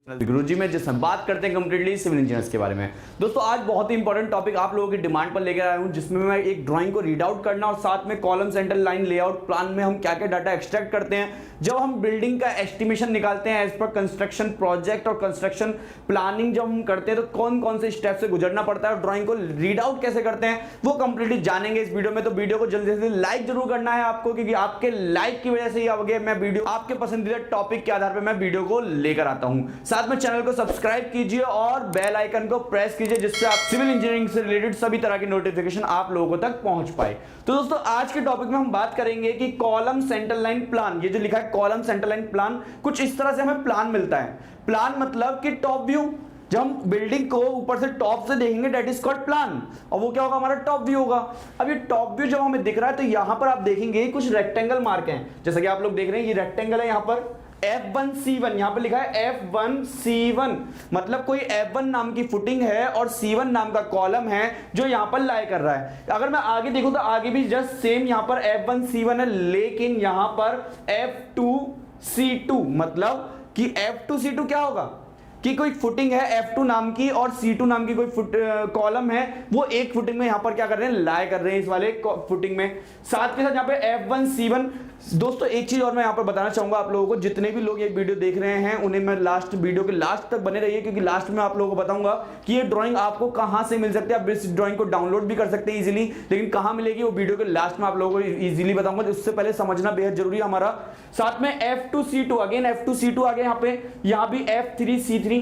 गुरुजी में जिसमें बात करते हैं कंप्लीटली सिविल इंजीनियर्स के बारे में। दोस्तों आज बहुत ही इंपॉर्टेंट टॉपिक आप लोगों की डिमांड पर लेकर आया हूं, जिसमें मैं एक ड्राइंग को रीड आउट करना और साथ में column centre line layout plan में हम क्या क्या डाटा एक्सट्रैक्ट करते हैं जब हम बिल्डिंग का एस्टिमेशन निकालते हैं एज पर कंस्ट्रक्शन प्रोजेक्ट और कंस्ट्रक्शन प्लानिंग जब हम करते हैं तो कौन कौन से स्टेप से गुजरना पड़ता है और ड्राइंग को रीड आउट कैसे करते हैं वो कंप्लीटली जानेंगे इस वीडियो में। तो वीडियो को जल्दी से लाइक जरूर करना है आपको, क्योंकि आपके लाइक की वजह से ही आगे मैं वीडियो आपके पसंदीदा टॉपिक के आधार पर मैं वीडियो को लेकर आता हूं। साथ में चैनल को सब्सक्राइब कीजिए और बेल आइकन को प्रेस कीजिए, जिससे आप सिविल इंजीनियरिंग से रिलेटेड सभी तरह की नोटिफिकेशन आप लोगों तक पहुंच पाए। तो दोस्तों आज के टॉपिक में हम बात करेंगे कि कॉलम सेंटर लाइन प्लान, ये जो लिखा है कॉलम सेंटर लाइन प्लान, कुछ इस तरह से हमें प्लान मिलता है। प्लान मतलब कि टॉप व्यू, जब हम बिल्डिंग को ऊपर से टॉप से देखेंगे दैट इज कॉल्ड प्लान, और वो क्या होगा हमारा टॉप व्यू होगा। अब ये टॉप व्यू जब हमें दिख रहा है तो यहां पर आप देखेंगे कुछ रेक्टेंगल मार्क हैं, जैसा कि आप लोग देख रहे हैं ये रेक्टेंगल है, यहां पर F1C1 यहां पे लिखा है F1C1, मतलब कोई F1 नाम की फुटिंग है और C1 नाम का कॉलम है जो यहां पर लाई कर रहा है। अगर मैं आगे देखूं तो आगे भी जस्ट सेम यहां पर F1C1 है, लेकिन यहां पर F2C2, मतलब कि F2C2 क्या होगा कि कोई फुटिंग है F2 नाम की और C2 नाम की कोई कॉलम है, वो एक फुटिंग में यहां पर क्या कर रहे हैं, लाए कर रहे हैं इस वाले फुटिंग में। साथ के साथ यहां पे F1C1। दोस्तों एक चीज और मैं यहां पर बताना चाहूंगा आप लोगों को, जितने भी लोग ये वीडियो देख रहे हैं उन्हें मैं वीडियो के लास्ट तक बने रहिए, क्योंकि लास्ट में आप लोगों को बताऊंगा कि ये ड्राइंग आपको कहां से मिल सकती है। आप इस ड्राइंग को डाउनलोड भी कर सकते हैं इजीली, लेकिन कहां मिलेगी वो वीडियो के लास्ट में आप लोगों को इजीली बताऊंगा, उससे पहले समझना बेहद जरूरी है हमारा। साथ में F2C2, अगेन F2C2 आगे यहां भी F3C3।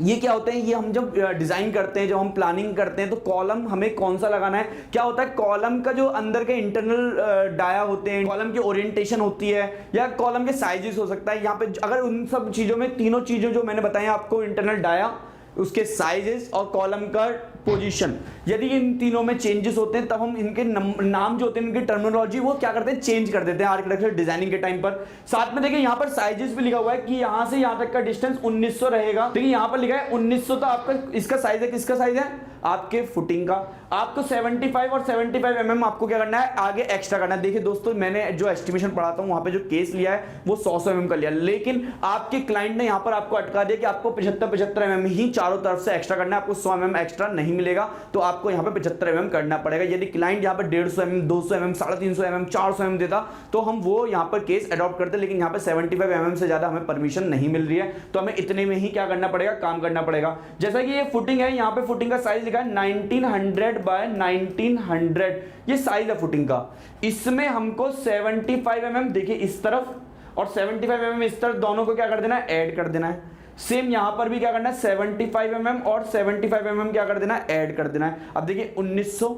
ये क्या होते हैं, ये हम जब डिजाइन करते हैं, जब हम प्लानिंग करते हैं तो कॉलम हमें कौन सा लगाना है। क्या होता है, कॉलम का जो अंदर के इंटरनल डाया होते हैं, कॉलम की ओरिएंटेशन होती है या कॉलम के साइजेस हो सकता है। यहाँ पे अगर उन सब चीजों में तीनों चीजों जो मैंने बताया आपको, इंटरनल डाया, उसके साइजेस और कॉलम का पोजीशन, यदि इन तीनों में चेंजेस होते हैं तब हम इनके नाम जो होते हैं, इनकी टर्मिनोलॉजी वो क्या करते हैं, चेंज कर देते हैं आर्किटेक्चर डिजाइनिंग के टाइम पर। साथ में देखिए यहाँ पर साइजेस भी लिखा हुआ है कि यहां से यहां तक का डिस्टेंस 1900 रहेगा। देखिए यहाँ पर लिखा है 1900, तो आपका इसका साइज है, किसका साइज है, आपके फुटिंग का। आपको 75 और 75 mm आपको क्या करना है, आगे एक्स्ट्रा करना है। देखिए दोस्तों मैंने जो एस्टिमेशन पढ़ाता हूं वहां पे जो केस लिया है वो 100 mm का लिया, लेकिन आपके क्लाइंट ने यहां पर आपको अटका दिया कि आपको 75 mm ही चारों तरफ से एक्स्ट्रा करना है, आपको 100 mm एक्स्ट्रा नहीं मिलेगा, तो आपको यहां पे 75 mm करना पड़ेगा। यदि क्लाइंट यहां पर 150 mm, 200 mm, 350 mm, 400 mm देता तो हम वो यहां पर केस अडॉप्ट करते, लेकिन यहां पर 75 mm से ज्यादा हमें परमिशन नहीं मिल रही है, तो हमें इतने में ही क्या करना पड़ेगा, काम करना पड़ेगा। जैसा कि ये फुटिंग है, यहां पे फुटिंग का साइज लिखा है 1900 बाय 1900, ये साइज है फुटिंग का। इसमें हमको 75 mm देखिए इस तरफ और 75 mm इस तरफ, दोनों को क्या कर देना है, ऐड कर देना है। सेम यहां पर भी क्या करना है, 75 mm और 75 mm क्या कर देना है, ऐड कर देना है। अब देखिए 1900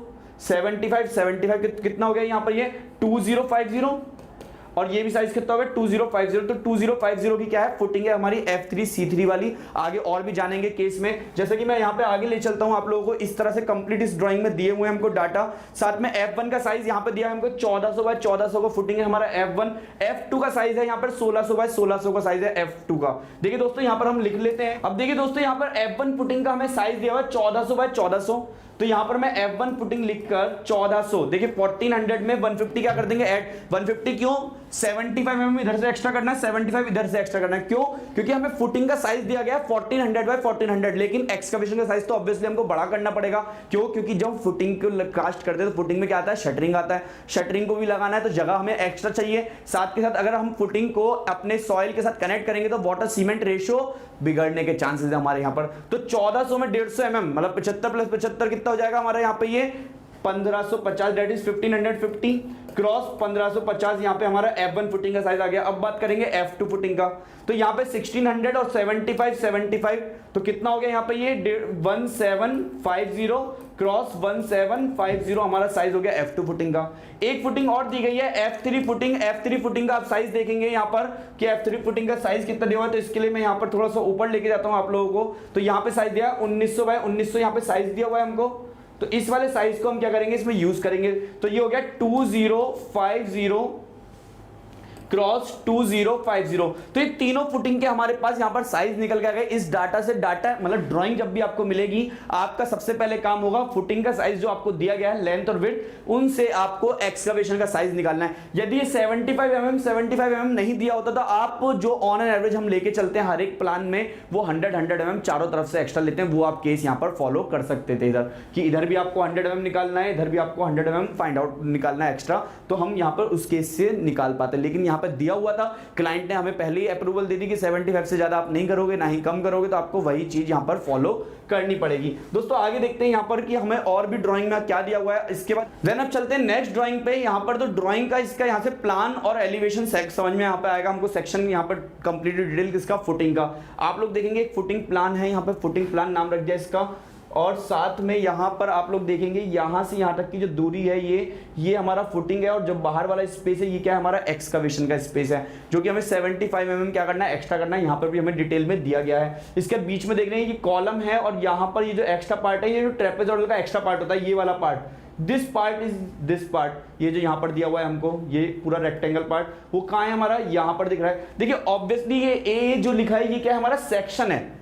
75 कितना हो गया यहां पर, ये 2050, और ये भी साइज कितना होगा 2050, तो 2050 की क्या है, फुटिंग है हमारी F3C3 वाली। आगे और भी जानेंगे केस में, जैसे कि मैं यहाँ पे आगे ले चलता हूँ आप लोगों को। इस तरह से कंप्लीट इस ड्राइंग में दिए हुए हमको डाटा। साथ में F1 का साइज यहाँ पे दिया है हमको 1400 बाय 1400 का फुटिंग है हमारा F1। F2 का साइज है यहाँ पर 1600 बाय 1600 का साइज है F2 का। देखिए दोस्तों यहाँ पर हम लिख लेते हैं। अब देखिए दोस्तों यहाँ पर F1 फुटिंग का हमें साइज दिया हुआ है 1400 बाय 1400, तो यहां पर मैं F1 फुटिंग लिखकर 1400, देखिए 1400 में 150 क्या कर देंगे ऐड, 150 क्यों, 75 mm इधर से एक्स्ट्रा करना है, 75 इधर से एक्स्ट्रा करना है, क्यों, क्योंकि हमें फुटिंग का साइज दिया गया 1400 बाय 1400, लेकिन एक्सकवेशन का साइज तो ऑब्वियसली हमको बड़ा करना पड़ेगा। क्यों, क्योंकि जब फुटिंग को कास्ट करते हैं तो फुटिंग में क्या आता है, शटरिंग आता है, शटरिंग को भी लगाना है तो जगह हमें एक्स्ट्रा चाहिए। साथ के साथ अगर हम फुटिंग को अपने सॉइल के साथ कनेक्ट करेंगे तो वाटर सीमेंट रेशियो बिगड़ने के चांसेस है हमारे यहाँ पर। तो 1400 में 150 mm, मतलब 75 प्लस 75 कितना हो जाएगा हमारे यहाँ पे, ये 1550, दैट इज 1550 क्रॉस 1550, यहाँ पे हमारा F1 फुटिंग का साइज आ गया। अब बात करेंगे F2 फुटिंग का, तो यहाँ पे 1600 और 75 तो कितना हो गया यहाँ पे, ये 1750 क्रॉस 1750 हमारा साइज हो गया F2 फुटिंग का। एक फुटिंग और दी गई है F3 फुटिंग। F3 फुटिंग का आप साइज देखेंगे यहाँ पर कि F3 फुटिंग का साइज कितना दिया हुआ है, तो इसके लिए मैं यहाँ पर थोड़ा सा ऊपर लेके जाता हूँ आप लोगों को। तो यहाँ पे साइज दिया 1900 बाय 1900, यहाँ पे साइज दिया हुआ है हमको, तो इस वाले साइज को हम क्या करेंगे, इसमें यूज करेंगे। तो ये हो गया 2050 क्रॉस 2050। तो ये तीनों फुटिंग के हमारे पास यहां पर साइज निकल के आ गए। इस डाटा से डाटा मतलब ड्राइंग जब भी आपको मिलेगी, आपका सबसे पहले काम होगा फुटिंग का साइज जो आपको दिया गया है, लेंथ और विड्थ, उनसे आपको एक्सकवेशन का साइज निकालना है। यदि ये 75 mm नहीं दिया होता तो आप जो ऑन एन एवरेज हम लेके चलते हैं हर एक प्लान में, वो 100 mm चारों तरफ से एक्स्ट्रा लेते हैं, वो आप केस यहां पर फॉलो कर सकते थे इधर, कि इधर भी आपको 100 mm निकालना है, इधर भी आपको 100 mm फाइंड आउट निकालना है एक्स्ट्रा, तो हम यहां पर उस केस से निकाल पाते। लेकिन यहां पर दिया हुआ था, क्लाइंट ने हमें पहले ही अप्रूवल दे दी कि 75 से ज्यादा आप नहीं करोगे, ना ही कम करोगे, तो आपको वही चीज यहां पर फॉलो करनी पड़ेगी। दोस्तों आगे देखते हैं यहां पर कि हमें और भी ड्राइंग में क्या दिया हुआ है। इसके बाद देन अब चलते हैं नेक्स्ट ड्राइंग पे। यहां पर तो ड्राइंग का इसका यहां से प्लान और एलिवेशन समझ में यहां पे आएगा हमको। सेक्शन यहां पर कंप्लीट डिटेल किसका, फुटिंग का। आप लोग देखेंगे एक फुटिंग प्लान है, यहां पर फुटिंग प्लान नाम रख दिया इसका, और साथ में यहां पर आप लोग देखेंगे यहां से यहां तक की जो दूरी है ये हमारा फुटिंग है, और जो बाहर वाला स्पेस है ये क्या है, हमारा एक्सकवेशन का स्पेस है, जो कि हमें 75 mm क्या करना है, एक्स्ट्रा करना है। यहां पर भी हमें डिटेल में दिया गया है। इसके बीच में देख रहे हैं ये कॉलम है, और यहां पर ये जो एक्स्ट्रा पार्ट है, ये जो ट्रेपेजॉइडल का एक्स्ट्रा पार्ट होता है, ये वाला part, this part is this part, ये जो यहां पर दिया हुआ है हमको, ये पूरा रेक्टेंगल पार्ट, वो कहां है हमारा, यहां पर दिख रहा है। देखिए ऑब्वियसली ये ए जो लिखा है ये क्या है, हमारा सेक्शन है।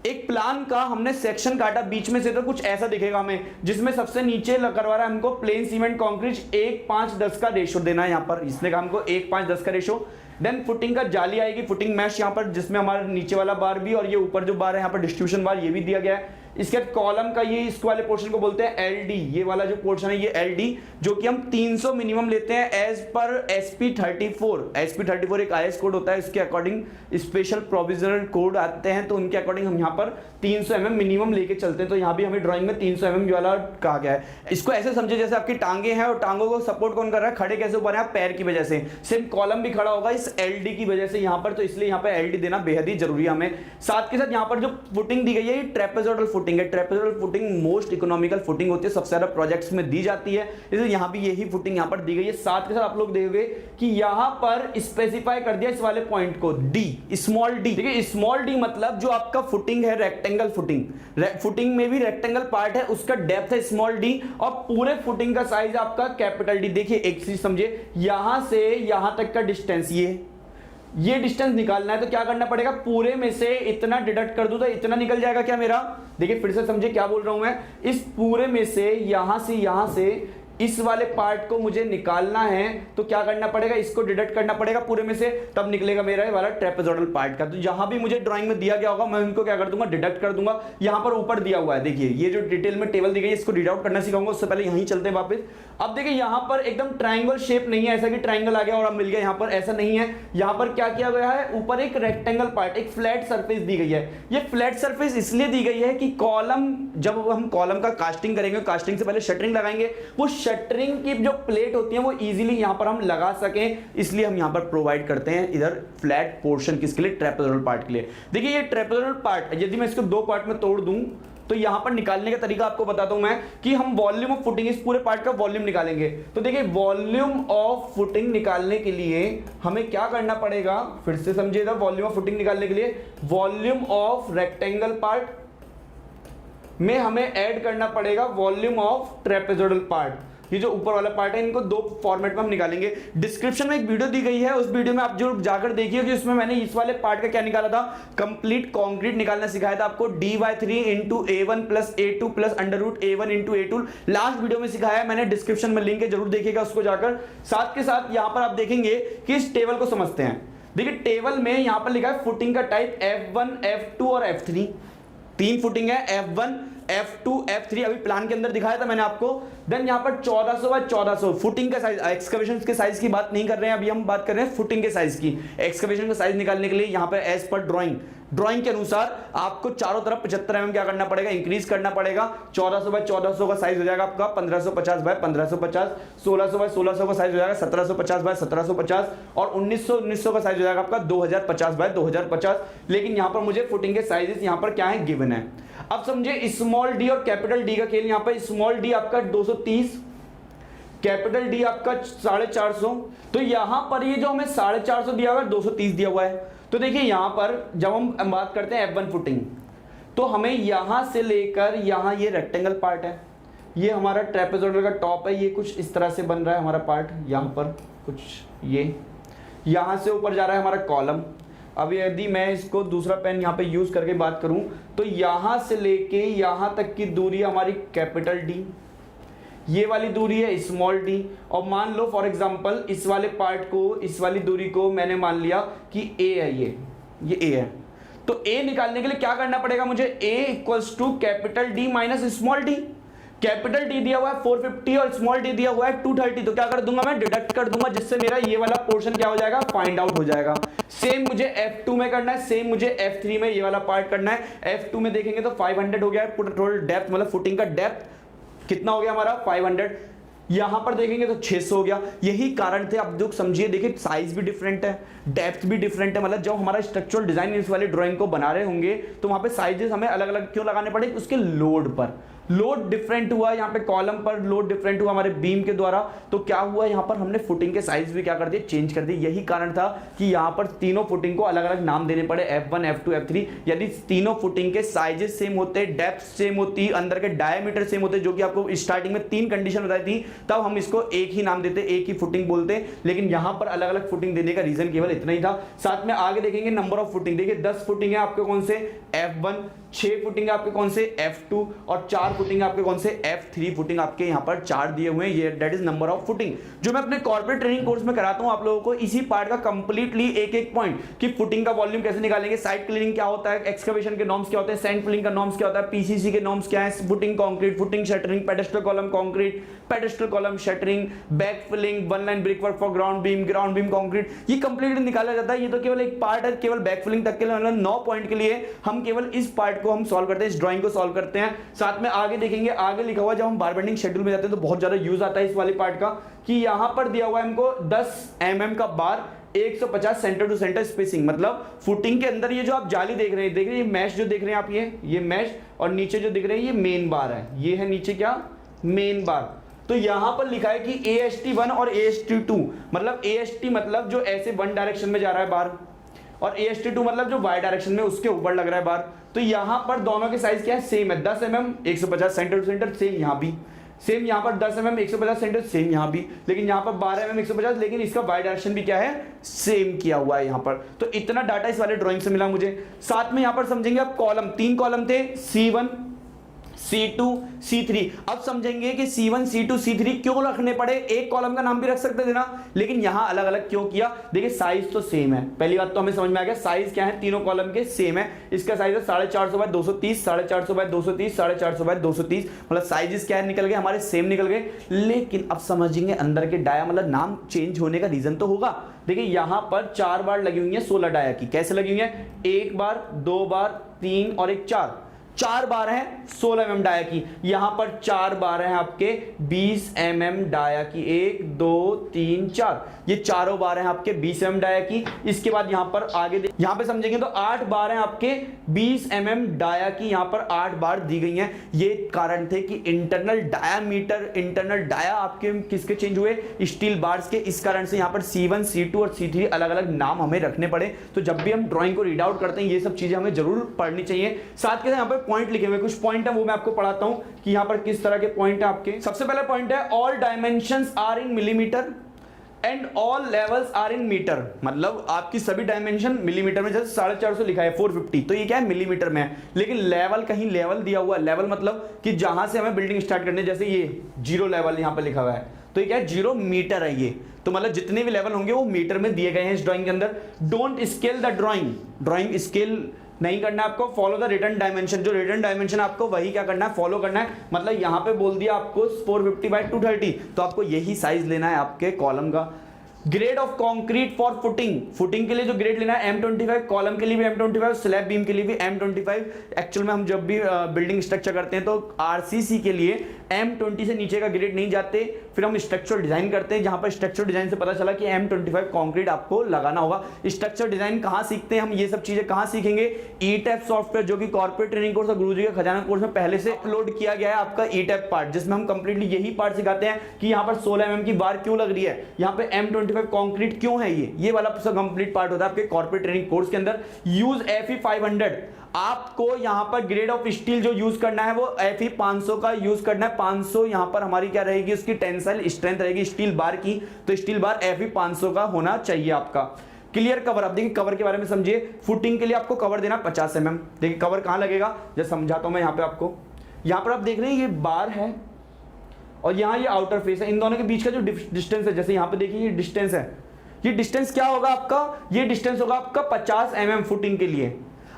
एक प्लान का हमने सेक्शन काटा बीच में से, तो कुछ ऐसा दिखेगा हमें, जिसमें सबसे नीचे करवा रहा है हमको प्लेन सीमेंट कंक्रीट 1:5:10 का रेशो देना है। यहां पर इसने कहा हमको 1:5:10 का रेशो। देन फुटिंग का जाली आएगी, फुटिंग मैश यहां पर, जिसमें हमारा नीचे वाला बार भी और ये ऊपर जो बार है यहां पर डिस्ट्रीब्यूशन बार, ये भी दिया गया है। इसके बाद कॉलम का ये इसको वाले पोर्शन को बोलते हैं एलडी, ये वाला जो पोर्शन है ये एलडी, जो कि हम 300 मिनिमम लेते हैं एज पर SP34। SP34 एक आईएस कोड होता है, इसके अकॉर्डिंग स्पेशल प्रोविजनल कोड आते हैं, तो उनके अकॉर्डिंग हम यहाँ पर 300 mm मिनिमम लेके चलते हैं। तो यहाँ भी हमें ड्राइंग में 300 mm वाला कहा गया है। इसको ऐसे समझे जैसे आपकी टांगे हैं, और टांगों को सपोर्ट कौन कर रहा है, खड़े कैसे ऊपर है, आप पैर की वजह से। सेम कॉलम भी खड़ा होगा इस एलडी की वजह से यहाँ पर, तो इसलिए यहाँ पर एलडी देना बेहद ही जरूरी है हमें। साथ के साथ यहाँ पर जो फुटिंग दी गई है ये ट्रेपेजॉइडल फुटिंग है। Trapezoidal footing most economical footing होती है, सबसे ज्यादा प्रोजेक्ट्स में दी जाती है, इसलिए यहाँ भी यही फुटिंग यहाँ पर दी गई है। साथ के साथ आप लोग देखोगे कि यहाँ पर स्पेसिफाई कर दिया इस वाले पॉइंट को, डी, स्मॉल डी। देखिए स्मॉल डी मतलब जो आपका फुटिंग है रेक्टेंगल फुटिंग, फुटिंग में भी रेक्टेंगल पार्ट है, उसका डेप्थ है स्मॉल डी, और पूरे फुटिंग का साइज आपका कैपिटल डी। देखिए एक चीज समझे, यहां से यहां तक का डिस्टेंस ये डिस्टेंस निकालना है, तो क्या करना पड़ेगा, पूरे में से इतना डिडक्ट कर दूं तो इतना निकल जाएगा क्या मेरा। देखिए फिर से समझे क्या बोल रहा हूं मैं, इस पूरे में से यहां से इस वाले पार्ट को मुझे निकालना है, तो क्या करना पड़ेगा, इसको डिडक्ट करना पड़ेगा पूरे में से, तब निकलेगा मेरा ये वाला ट्रेपेजॉइडल पार्ट का। तो जहां भी मुझे ड्राइंग में दिया गया होगा मैं उनको क्या कर दूंगा, डिडक्ट कर दूंगा। यहां पर ऊपर दिया हुआ है, देखिए ये जो डिटेल में टेबल दी गई है, इसको रीड आउट करना सिखाऊंगा, उससे पहले यहीं चलते हैं वापस। अब देखिए यहां पर एकदम ट्राइंगल शेप नहीं है, ऐसा कि ट्राइंगल आ गया और अब मिल गया, यहां पर ऐसा नहीं है। यहां पर क्या किया गया है, ऊपर एक रेक्टेंगल पार्ट, एक फ्लैट सरफेस दी गई है। ये फ्लैट सरफेस इसलिए दी गई है कि कॉलम, जब हम कॉलम का कास्टिंग करेंगे, कास्टिंग से पहले शटरिंग लगाएंगे, वो शटरिंग की जो प्लेट होती है वो इजीली यहां पर हम लगा सकें, इसलिए हम यहां पर प्रोवाइड करते हैं इधर फ्लैट पोर्शन, किसके लिए, ट्रेपेजॉइडल पार्ट के लिए। देखिए ये ट्रेपेजॉइडल पार्ट, यदि मैं इसको दो पार्ट में तोड़ दूं तो यहां पर निकालने का तरीका आपको बताता हूं मैं, कि हम वॉल्यूम ऑफ फुटिंग, इस पूरे पार्ट का वॉल्यूम निकालेंगे। तो देखिए वॉल्यूम ऑफ फुटिंग निकालने के लिए हमें क्या करना पड़ेगा, फिर से समझिएगा, वॉल्यूम ऑफ फुटिंग निकालने के लिए वॉल्यूम ऑफ रेक्टेंगल पार्ट में हमें ऐड करना पड़ेगा वॉल्यूम ऑफ ट्रेपेजॉइडल पार्ट। ये जो ऊपर वाला पार्ट है, इनको दो फॉर्मेट में हम निकालेंगे। डिस्क्रिप्शन में एक वीडियो दी गई है, उस वीडियो में आप जो जाकर देखिए कि उसमें मैंने इस वाले पार्ट का क्या निकाला था, कंप्लीट कंक्रीट निकालना सिखाया था आपको, dy3 × a1 + a2 + √a1 × a2। Last video में सिखाया है मैंने, डिस्क्रिप्शन में लिंक है, जरूर देखिएगा उसको जाकर। साथ के साथ यहां पर आप देखेंगे कि इस टेबल को समझते हैं। देखिए टेबल में यहां पर लिखा है फुटिंग का टाइप F1, F2 और F3। तीन फुटिंग है, F1, F2, F3, अभी प्लान के अंदर दिखाया था मैंने आपको। देन यहां पर 1400 बाय 1400 फुटिंग का साइज, एक्सकवेशन के साइज की बात नहीं कर रहे हैं अभी, हम बात कर रहे हैं फुटिंग के साइज की। एक्सकवेशन का साइज निकालने के लिए यहां पर एज पर ड्राइंग के अनुसार आपको चारों तरफ 75 mm क्या करना पड़ेगा, इंक्रीज करना पड़ेगा। 1400 बाय 1400 का साइज हो जाएगा आपका 1550 बाय 1550, 1600 बाय 1600 का साइज हो जाएगा 1750 बाय 1750, और 1900 का साइज हो जाएगा आपका 2050 बाय 2050। लेकिन यहां पर मुझे फुटिंग के साइजेस यहां पर क्या है, गिवन है। अब समझे स्मॉल डी और कैपिटल डी का खेल। यहां पर स्मॉल डी आपका 230, कैपिटल डी आपका 450। तो यहां पर ये जो हमें 450 दिया हुआ है, 230 दिया हुआ है। तो देखिए यहां पर जब हम बात करते हैं F1 फुटिंग, तो हमें यहां से लेकर यहां ये रेक्टेंगल पार्ट है, ये हमारा ट्रेपेजॉइडल का टॉप है, ये कुछ इस तरह से बन रहा है हमारा पार्ट, यहां पर कुछ ये यहां से ऊपर जा रहा है हमारा कॉलम। अब यदि मैं इसको दूसरा पेन यहाँ पे यूज करके बात करूं तो यहां से लेके यहां तक की दूरी हमारी कैपिटल डी, ये वाली दूरी है स्मॉल डी। और मान लो फॉर एग्जांपल इस वाले पार्ट को, इस वाली दूरी को मैंने मान लिया कि ए है, ये ए है। तो ए निकालने के लिए क्या करना पड़ेगा मुझे, a equals to capital d minus small d. Capital d दिया हुआ है 450 और स्मॉल डी दिया हुआ है 230, तो क्या कर दूंगा मैं, डिडक्ट कर दूंगा, जिससे मेरा ये वाला पोर्शन क्या हो जाएगा, फाइंड आउट हो जाएगा। सेम मुझे F2 में करना है, सेम मुझे F3 में ये वाला पार्ट करना है। F2 में देखेंगे तो 500 हो गया है, टोटल डेप्थ मतलब फुटिंग का डेप्थ कितना हो गया हमारा 500। यहां पर देखेंगे तो 600 हो गया। यही कारण थे, आप जो समझिए, देखिए साइज भी डिफरेंट है, डेप्थ भी डिफरेंट है, मतलब जब हमारा स्ट्रक्चरल डिजाइन इस वाली ड्राइंग को बना रहे होंगे तो वहां पे साइजेस हमें अलग अलग क्यों लगाने पड़े, उसके लोड पर। लोड डिफरेंट हुआ यहाँ पे, कॉलम पर लोड डिफरेंट हुआ हमारे बीम के द्वारा, तो क्या हुआ यहाँ पर हमने फुटिंग के साइज भी क्या कर दिए, चेंज कर दिए। यही कारण था कि यहाँ पर तीनों फुटिंग को अलग अलग नाम देने पड़े, F1 F2 F3। यदि तीनों फुटिंग के साइजेस सेम होते, डेप्थ सेम होती, अंदर के डायमीटर सेम होते, जो कि आपको स्टार्टिंग में 3 कंडीशन बताई थी, तब हम इसको एक ही नाम देते, एक ही फुटिंग बोलते। लेकिन यहाँ पर अलग अलग फुटिंग देने का रीजन केवल इतना ही था। साथ में आगे देखेंगे नंबर ऑफ फुटिंग, देखिए 10 फुटिंग है आपके कौन से, F1, 6 फुटिंग आपके कौन से, F2, और 4 फुटिंग आपके कौन से, F3 फुटिंग आपके यहाँ पर 4 दिए हुए हैं। ये that is number of footing, जो मैं अपने कॉर्पोरेट ट्रेनिंग कोर्स में कराता हूं आप लोगों को। इसी पार्ट का कंप्लीटली एक एक पॉइंट कि फुटिंग का वॉल्यूम कैसे निकालेंगे, साइड क्लीनिंग क्या होता है, एक्सकवेशन के नॉर्म्स क्या होते हैं, सैंड फिलिंग का नॉर्म्स क्या होता है, पीसीसी के नॉर्म्स क्या है, footing concrete, footing shuttering, pedestal column concrete, pedestal column shuttering, back filling, one line brick work for ground beam concrete, ये कंप्लीटली निकाला जाता है। ये तो केवल एक पार्ट है, केवल बैक फिलिंग तक के लिए, मतलब 9 पॉइंट के लिए हम केवल इस पार्ट को हम सॉल्व करते हैं, इस ड्राइंग को सॉल्व करते हैं। साथ में आगे देखेंगे, आगे लिखा हुआ, जब हम बार बेंडिंग शेड्यूल में जाते हैं तो बहुत ज्यादा यूज आता है इस वाले पार्ट का, कि यहां पर दिया हुआ है हमको 10 mm का बार, 150 सेंटर टू सेंटर स्पेसिंग, मतलब फुटिंग के अंदर ये जो आप जाली देख रहे हैं, ये मैश जो देख रहे हैं आप, ये मैश, और नीचे जो दिख रहे हैं ये मेन बार है, ये है नीचे क्या, मेन बार। तो यहां पर लिखा है कि AST1 और AST2, मतलब AST मतलब जो ऐसे वन डायरेक्शन में जा रहा है बार, और AST2 मतलब जो वाई डायरेक्शन में उसके ऊपर लग रहा है बार। तो यहां पर दोनों के साइज क्या है, सेम है, 10 mm 150 centre to centre, same यहां भी, सेम यहां पर 10 mm 150 सेंटर, सेम यहां भी, लेकिन यहां पर 12 mm 150, लेकिन इसका वाई डायरेक्शन भी क्या है, सेम किया हुआ है यहां पर। तो इतना डाटा इस वाले ड्राइंग से मिला मुझे। साथ में यहां पर समझेंगे आप कॉलम, 3 कॉलम थे, C1 C2 C3। अब समझेंगे कि C1 C2 C3 क्यों रखने पड़े, एक कॉलम का नाम भी रख सकते थे ना, लेकिन यहां अलग अलग क्यों किया। देखिए साइज तो सेम है, पहली बात तो हमें समझ में आ गया, साइज क्या है, तीनों कॉलम के सेम है। इसका साइज है 450 बाय 230, 450 बाय 230, 450 बाय 230, मतलब साइजेस क्या है, निकल गए हमारे, सेम निकल गए। लेकिन अब समझेंगे अंदर के डाया, मतलब नाम चेंज होने का रीजन तो होगा। देखिए यहां पर 4 बार लगी हुई है 16 डाया की, कैसे लगी हुई है, 1 बार, 2 बार, 3 और 1 4 बार है 16 mm डाया की। यहां पर 4 बार है आपके 20 mm डाया की, 1 2 3 4, ये चारों बार हैं आपके 20 mm डाया की। इसके बाद यहां पर आगे यहां पे समझेंगे तो 8 बार हैं आपके 20 mm डाया की, यहां पर 8 बार दी गई हैं। ये कारण थे कि इंटरनल डायामीटर, इंटरनल डाया आपके किसके चेंज हुए, स्टील बार्स के। इस कारण से यहां पर C1 C2 और C3 अलग अलग नाम हमें रखने पड़े। तो जब भी हम ड्राइंग को रीड आउट करते हैं ये सब चीजें हमें जरूर पढ़नी चाहिए। साथ के साथ यहाँ पर पॉइंट लिखे हुए, कुछ पॉइंट है वो मैं आपको पढ़ाता हूं कि यहां पर किस तरह के पॉइंट है आपके। सबसे पहला पॉइंट है all dimensions are in millimetre and all levels are in metre, मतलब आपकी सभी डायमेंशन मिलीमीटर में, जैसे 450 लिखा है 450, तो ये क्या है मिलीमीटर में है। लेकिन लेवल, कहीं लेवल दिया हुआ है, लेवल मतलब कि जहां से हमें बिल्डिंग स्टार्ट करनी है, जैसे ये 0 लेवल यहां पर लिखा हुआ है, तो ये क्या है 0 मीटर है ये, तो मतलब जितने भी लेवल होंगे वो मीटर में दिए गए हैं इस ड्राइंग के अंदर। Don't scale the drawing scale नहीं करना है आपको, फॉलो द रिटन डायमेंशन, जो रिटन डायमेंशन आपको वही क्या करना है, फॉलो करना है। मतलब यहां पे बोल दिया आपको 450 बाय 230, तो आपको यही साइज लेना है आपके कॉलम का। Grade of concrete for footing के लिए जो ग्रेड लेना है M25, कॉलम के लिए भी M25, स्लैब बीम के लिए भी M25। एक्चुअल में हम जब भी बिल्डिंग स्ट्रक्चर करते हैं तो RCC के लिए M20 से नीचे का ग्रेड नहीं जाते, फिर हम स्ट्रक्चर डिजाइन करते हैं, जहां पर स्ट्रक्चर डिजाइन से पता चला कि M25 कंक्रीट आपको लगाना होगा। स्ट्रक्चर डिजाइन कहां सीखते हैं हम, ये सब चीजें कहां सीखेंगे, ETAP सॉफ्टवेयर, जो कि कॉर्पोरेट ट्रेनिंग कोर्स और गुरुजी का खजाना कोर्स में पहले से अपलोड किया गया है आपका ETAP पार्ट, जिसमें हम कंप्लीटली यही पार्ट सिखाते हैं कि यहाँ पर 16 mm की बार क्यों लग रही है, यहाँ पे M25 कंक्रीट क्यों है, ये वाला कंप्लीट पार्ट होता है आपके कॉर्पोरेट ट्रेनिंग कोर्स के अंदर। यूज FE 500, आपको यहां पर ग्रेड ऑफ स्टील जो यूज करना है वो Fe 500 का यूज करना है। 500 यहां पर हमारी क्या रहेगी, उसकी टेंसाइल स्ट्रेंथ रहेगी स्टील बार की, तो स्टील बार Fe 500 का होना चाहिए आपका। क्लियर कवर, अब देखिए कवर के बारे में समझिए। फुटिंग के लिए आपको कवर देना 50 mm। देखिए कवर कहां लगेगा, जैसे समझाता हूं मैं। यहां पे आपको, यहां पर आप देख रहे हैं ये बार है और यहां ये आउटर फेस है, इन दोनों के बीच का जो डिस्टेंस है, जैसे यहां पे देखिए ये डिस्टेंस है, ये डिस्टेंस क्या होगा आपका, ये डिस्टेंस होगा आपका 50 mm फुटिंग के लिए।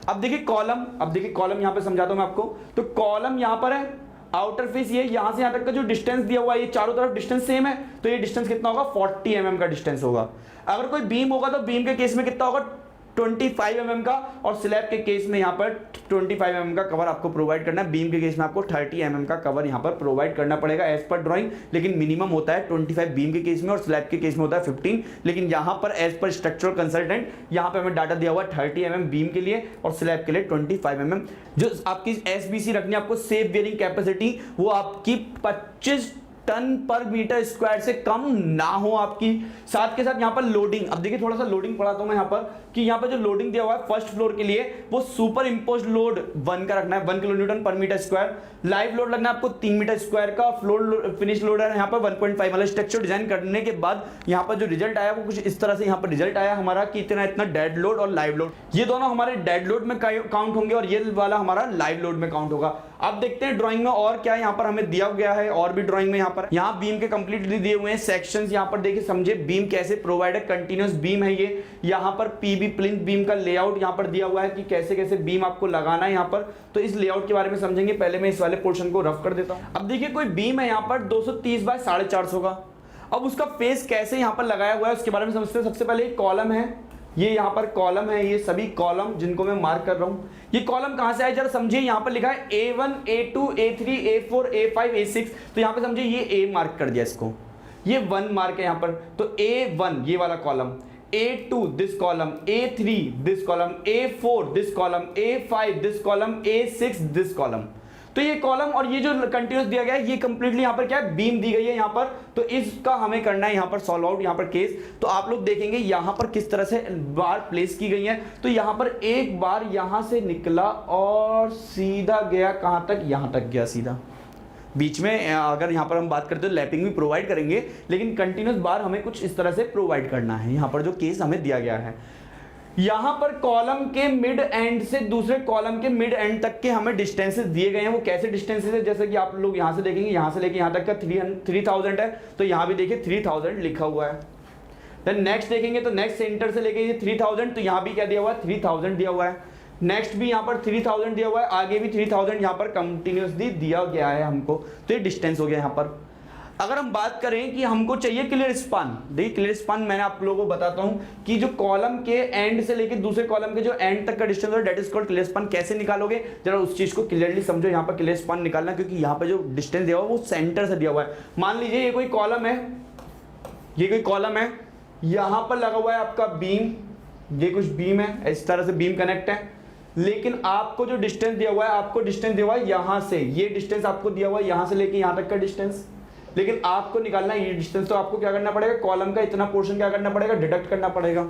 अब देखिए कॉलम, अब देखिए कॉलम यहां पे समझाता हूं मैं आपको। तो कॉलम यहां पर है, आउटर फेस ये, यहां से यहां तक का जो डिस्टेंस दिया हुआ है ये चारों तरफ डिस्टेंस सेम है, तो ये डिस्टेंस कितना होगा, 40 mm का डिस्टेंस होगा। अगर कोई बीम होगा तो बीम के केस में कितना होगा, 25 mm का, और स्लैब के केस में यहां पर 25 mm का कवर आपको प्रोवाइड करना है। बीम के केस में आपको 30 mm का कवर यहां पर प्रोवाइड करना पड़ेगा एज पर ड्राइंग, लेकिन मिनिमम होता है 25 बीम के केस में और स्लैब के केस में होता है 15। लेकिन यहां पर एज पर स्ट्रक्चरल कंसल्टेंट यहां पर हमें डाटा दिया हुआ है 30 mm बीम के लिए और स्लैब के लिए 25 mm। जो आपकी SBC रखनी है आपको, सेफ बेयरिंग कैपेसिटी, वो आपकी 25 टन पर मीटर स्क्वायर से कम ना हो आपकी। साथ के साथ यहां पर लोडिंग, अब देखिए थोड़ा सा लोडिंग पढ़ाता हूं मैं यहां पर, कि यहां पर जो लोडिंग दिया हुआ है फर्स्ट फ्लोर के लिए वो सुपर इंपोज्ड लोड 1 का रखना है, 1 किलोन्यूटन पर मीटर स्क्वायर। लाइव लोड लगना है आपको 3 मीटर स्क्वायर का, फ्लोर फिनिश लोड है यहां पर 1.5। मतलब स्ट्रक्चर डिजाइन करने के बाद यहां पर जो रिजल्ट आया वो कुछ इस तरह से यहां पर रिजल्ट आया हमारा, कि इतना इतना डेड लोड और लाइव लोड, ये दोनों हमारे डेड लोड में काउंट होंगे और ये वाला हमारा लाइव लोड में काउंट होगा। अब देखते हैं ड्राइंग में और क्या यहां पर हमें दिया गया है, और भी ड्राइंग में यहां बीम के कंप्लीटली दिए हुए हैं सेक्शंस। यहां पर देखिए समझे बीम कैसे प्रोवाइड है, कंटीन्यूअस बीम है ये। यहां पर पीबी प्लिंथ बीम का लेआउट यहां पर दिया हुआ है कि कैसे कैसे बीम आपको लगाना है यहां पर, तो इस लेआउट के बारे में समझेंगे। पहले मैं इस वाले पोर्शन को रफ कर देता हूं। अब देखिए कोई बीम है यहां पर 230 बाय 450 का, अब उसका फेस कैसे यहां पर लगाया हुआ है उसके बारे में समझते हैं। सबसे पहले एक कॉलम है, ये यहां पर कॉलम है, ये सभी कॉलम जिनको मैं मार्क कर रहा हूं, ये कॉलम कहां से आए जरा समझिए। यहां पर लिखा है A1 A2 A3 A4 A5 A6, तो यहां पे समझिए ये A मार्क कर दिया इसको, ये 1 मार्क है यहां पर, तो A1 ये वाला column, A2 this column, A3 this column, A4 this column, A5 this column, A6 this column. तो ये कॉलम और ये जो कंटीन्यूअस दिया गया है ये कंप्लीटली यहां पर क्या है, बीम दी गई है यहां पर, तो इसका हमें करना है यहां पर सॉल्व आउट यहां पर केस। तो आप लोग देखेंगे यहां पर किस तरह से बार प्लेस की गई है। तो यहां पर एक बार यहां से निकला और सीधा गया कहां तक, यहां तक गया सीधा। बीच में अगर यहां पर हम बात करते हैं तो लैपिंग भी प्रोवाइड करेंगे, लेकिन कंटिन्यूअस बार हमें कुछ इस तरह से प्रोवाइड करना है यहां पर जो केस हमें दिया गया है। यहां पर कॉलम के मिड एंड से दूसरे कॉलम के मिड एंड तक के हमें डिस्टेंसेस दिए गए हैं। वो कैसे डिस्टेंसेस है, जैसे कि आप लोग यहां से देखेंगे, यहां से लेके यहां तक का 3000 है, तो यहां भी देखिए 3000 लिखा हुआ है। देन नेक्स्ट देखेंगे तो नेक्स्ट सेंटर से लेके ये 3000, तो यहां भी क्या दिया हुआ है, 3000 दिया हुआ है। नेक्स्ट भी यहां पर 3000 दिया हुआ है, आगे भी 3000 यहां पर कंटिन्यूअसली दिया गया है हमको, तो ये डिस्टेंस हो गया यहां पर। अगर हम बात करें कि हमको चाहिए क्लियर स्पान, देखिए क्लियर स्पान मैंने आप लोगों को बताता हूं कि जो कॉलम के एंड से लेके दूसरे कॉलम के जो एंड तक का डिस्टेंस है that is called clear span. कैसे निकालोगे जरा उस चीज को क्लियरली समझो। यहां पर क्लियर स्पान निकालना, क्योंकि यहां पर जो डिस्टेंस दिया हुआ है वो सेंटर से दिया हुआ है। मान लीजिए ये कोई कॉलम है, ये कोई कॉलम है, यहां पर लगा हुआ है आपका बीम, ये कुछ बीम है, इस तरह से बीम कनेक्ट है, लेकिन आपको जो डिस्टेंस दिया हुआ है, आपको डिस्टेंस दिया हुआ है यहां से, ये डिस्टेंस आपको दिया हुआ है यहां से लेके यहां तक का डिस्टेंस, लेकिन आपको निकालना है ये डिस्टेंस, तो आपको क्या करना पड़ेगा, कॉलम का इतना पोर्शन क्या करना पड़ेगा, डिडक्ट करना पड़ेगा।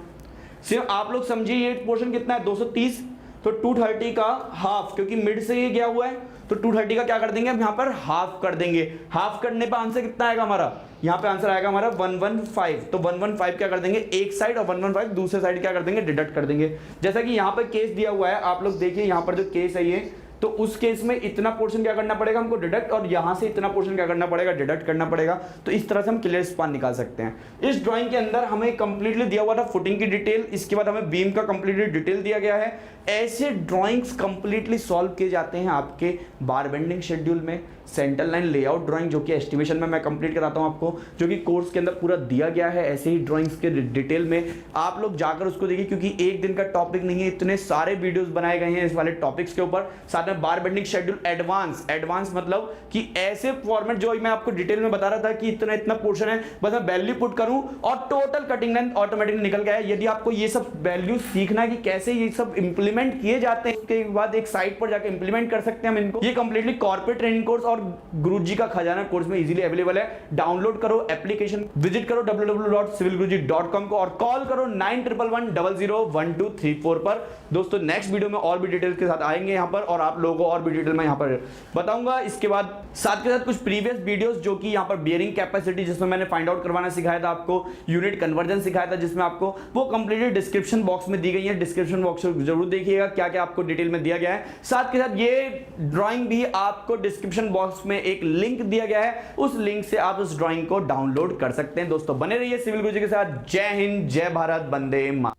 सिर्फ आप लोग समझिए ये पोर्शन कितना है 230, तो 230 का हाफ, क्योंकि मिड से ये गया हुआ है, तो 230 का क्या कर देंगे हम यहाँ पर हाफ कर देंगे। हाफ करने पर आंसर कितना आएगा हमारा, यहाँ पे आंसर आएगा हमारा 115। तो 115 क्या कर देंगे एक साइड और 115 दूसरे साइड क्या कर देंगे, डिडक्ट कर देंगे। जैसा कि यहाँ पर केस दिया हुआ है, आप लोग देखिए यहाँ पर जो केस है ये, तो उस केस में इतना पोर्शन क्या करना पड़ेगा हमको डिडक्ट, और यहां से इतना पोर्शन क्या करना पड़ेगा, डिडक्ट करना पड़ेगा। तो इस तरह से हम क्लियर स्पान निकाल सकते हैं। इस ड्राइंग के अंदर हमें कंप्लीटली दिया हुआ था फुटिंग की डिटेल, इसके बाद हमें बीम का कंप्लीटली डिटेल दिया गया है। ऐसे ड्राइंग्स कंप्लीटली सॉल्व किए जाते हैं आपके बार बेंडिंग शेड्यूल में। सेंटर लाइन लेआउट ड्राइंग जो कि एस्टिमेशन में मैं कंप्लीट कराता हूं आपको, जो कि कोर्स के अंदर पूरा दिया गया है। ऐसे ही ड्राइंग्स के डिटेल में आप लोग जाकर उसको देखिए, क्योंकि एक दिन का टॉपिक नहीं है, इतने सारे वीडियोस बनाए गए हैं इस वाले टॉपिक्स के ऊपर। साथ साथ में बार बेंडिंग शेड्यूल एडवांस मतलब कि ऐसे फॉर्मेट जो मैं आपको डिटेल में बता रहा था कि इतना इतना पोर्शन है, बस मैं वैल्यू पुट करूं और टोटल कटिंग लेंथ ऑटोमेटिकली निकल गया है। यदि आपको ये सब वैल्यू सीखना है कि कैसे ये सब इंप्लीमेंट किए जाते हैं, उसके बाद एक साइट पर जाकर इंप्लीमेंट कर सकते हैं हम इनको। ये कंप्लीटली कॉर्पोरेट ट्रेनिंग कोर्स और गुरुजी का खजाना कोर्स में इजीली अवेलेबल है। डाउनलोड करो एप्लीकेशन, विजिट करो www.civilguruji.com को और कॉल करो 9111001234 पर। दोस्तों नेक्स्ट वीडियो में और भी डिटेल के साथ आएंगे यहाँ पर और आप लोगों को और भी डिटेल में यहाँ पर बताऊंगा। इसके बाद साथ के साथ कुछ प्रीवियस वीडियोस जो कि यहाँ पर बियरिंग कैपेसिटी जिसमें मैंने फाइंड आउट करवाना सिखाया था आपको, यूनिट कन्वर्जन सिखाया था जिसमें आपको वो कंप्लीटली डिस्क्रिप्शन बॉक्स में दी गई है। डिस्क्रिप्शन बॉक्स को जरूर देखिएगा क्या क्या आपको डिटेल में दिया गया है। साथ के साथ ये ड्राइंग भी आपको डिस्क्रिप्शन बॉक्स में एक लिंक दिया गया है, उस लिंक से आप उस ड्राइंग को डाउनलोड कर सकते हैं। दोस्तों बने रहिए सिविल गुरुजी के साथ। जय हिंद, जय भारत, वंदे मातरम।